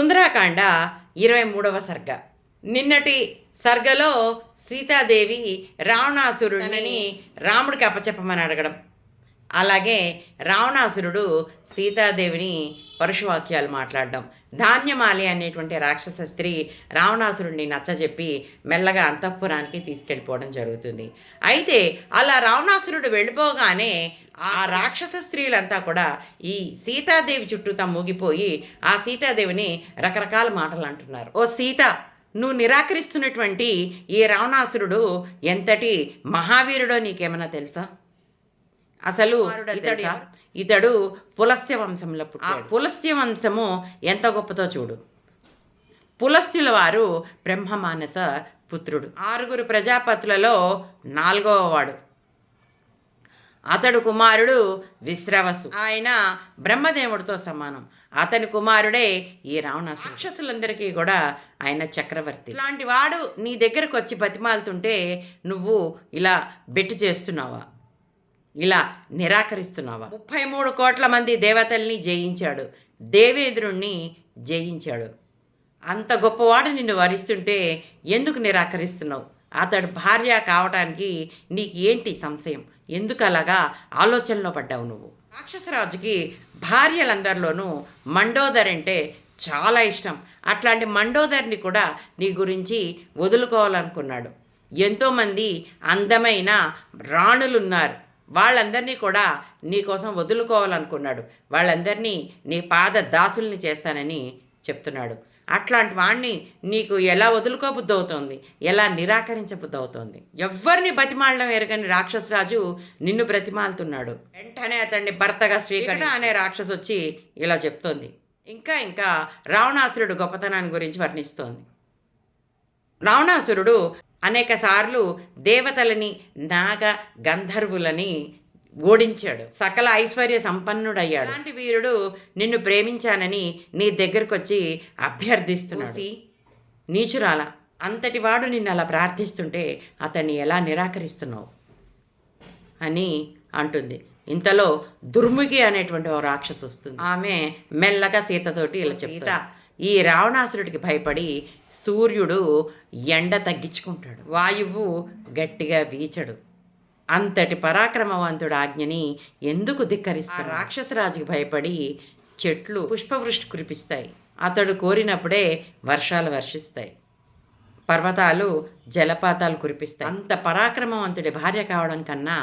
సుందరాకాండ 23వ సర్గ. నిన్నటి సర్గలో సీతాదేవి రావణాసురుడిని రాముడికి అప్పచెప్పమని అడగడం, అలాగే రావణాసురుడు సీతాదేవిని పరుషవాక్యాలు మాట్లాడడం, ధాన్యమాలి అనేటువంటి రాక్షస స్త్రీ రావణాసురుడిని నచ్చజెప్పి మెల్లగా అంతఃపురానికి తీసుకెళ్ళిపోవడం జరుగుతుంది. అయితే అలా రావణాసురుడు వెళ్ళిపోగానే ఆ రాక్షస స్త్రీలంతా కూడా ఈ సీతాదేవి చుట్టూతా మూగిపోయి ఆ సీతాదేవిని రకరకాల మాటలు అంటున్నారు. ఓ సీత, నువ్వు నిరాకరిస్తున్నటువంటి ఈ రావణాసురుడు ఎంతటి మహావీరుడో నీకేమైనా తెలుసా? అసలు ఇతడు పులస్త్య వంశంలో పుట్టాడు. పులస్త్య వంశము ఎంత గొప్పతో చూడు. పులస్త్యుల వారు బ్రహ్మమానస పుత్రుడు. 6 ప్రజాపతులలో 4వ వాడు. అతడు కుమారుడు విశ్రవసు. ఆయన బ్రహ్మదేవుడితో సమానం. అతని కుమారుడే ఈ రావణాసురుడు. రాక్షసులందరికీ కూడా ఆయన చక్రవర్తి. ఇలాంటి వాడు నీ దగ్గరకు వచ్చి బతిమాలుతుంటే నువ్వు ఇలా బెట్టు చేస్తున్నావా? ఇలా నిరాకరిస్తున్నావా? 33 కోట్ల మంది దేవతల్ని జయించాడు, దేవేంద్రుణ్ణి జయించాడు. అంత గొప్పవాడు నిన్ను వరిస్తుంటే ఎందుకు నిరాకరిస్తున్నావు? అతడు భార్య కావటానికి నీకు ఏంటి సంశయం? ఎందుకు అలాగా ఆలోచనలో పడ్డావు నువ్వు? రాక్షసరాజుకి భార్యలందరిలోనూ మండోదర్ అంటే చాలా ఇష్టం. అట్లాంటి మండోదర్ని కూడా నీ గురించి వదులుకోవాలనుకున్నాడు. ఎంతోమంది అందమైన రాణులున్నారు, వాళ్ళందరినీ కూడా నీకోసం వదులుకోవాలనుకున్నాడు. వాళ్ళందరినీ నీ పాద దాసుల్ని చేస్తానని చెప్తున్నాడు. అట్లాంటి వాణ్ణి నీకు ఎలా వదులుకోబుద్ధి అవుతోంది, ఎలా నిరాకరించబుద్ధి అవుతోంది? ఎవ్వరిని బతిమాలడం ఎరగని రాక్షసరాజు నిన్ను బ్రతిమాలుతున్నాడు. వెంటనే అతన్ని భర్తగా స్వీకరణ అనే రాక్షసు వచ్చి ఇలా చెప్తోంది. ఇంకా రావణాసురుడు గొప్పతనాన్ని గురించి వర్ణిస్తోంది. రావణాసురుడు అనేక సార్లు దేవతలని, నాగ గంధర్వులని ఓడించాడు. సకల ఐశ్వర్య సంపన్నుడయ్యాడు. అలాంటి వీరుడు నిన్ను ప్రేమించానని నీ దగ్గరకు వచ్చి అభ్యర్థిస్తున్నాడు. నీచురాల, అంతటి వాడు నిన్ను అలా ప్రార్థిస్తుంటే అతన్ని ఎలా నిరాకరిస్తున్నావు అని అంటుంది. ఇంతలో దుర్ముఖి అనేటువంటి ఓ రాక్షసు వస్తుంది. ఆమె మెల్లగా సీతతోటి ఇలా చెప్తా, ఈ రావణాసురుడికి భయపడి సూర్యుడు ఎండ తగ్గించుకుంటాడు, వాయువు గట్టిగా వీచడు. అంతటి పరాక్రమవంతుడు ఆజ్ఞని ఎందుకు ధిక్కరిస్తాడు? రాక్షసరాజుకి భయపడి చెట్లు పుష్పవృష్టి కురిపిస్తాయి, అతడు కోరినప్పుడే వర్షాలు వర్షిస్తాయి, పర్వతాలు జలపాతాలు కురిపిస్తాయి. అంత పరాక్రమవంతుడి భార్య కావడం కన్నా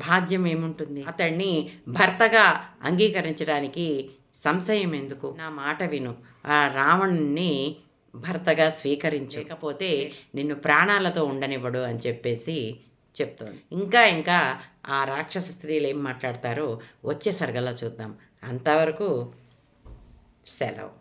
భాగ్యం ఏముంటుంది? అతన్ని భర్తగా అంగీకరించడానికి సంశయం ఎందుకు? నా మాట విను, ఆ రావణుణ్ణి భర్తగా స్వీకరించకపోతే నిన్ను ప్రాణాలతో ఉండనివ్వడు అని చెప్పేసి చెప్తోంది. ఇంకా ఆ రాక్షస స్త్రీలు ఏం మాట్లాడతారో వచ్చే సర్గలో చూద్దాం. అంతవరకు సెలవు.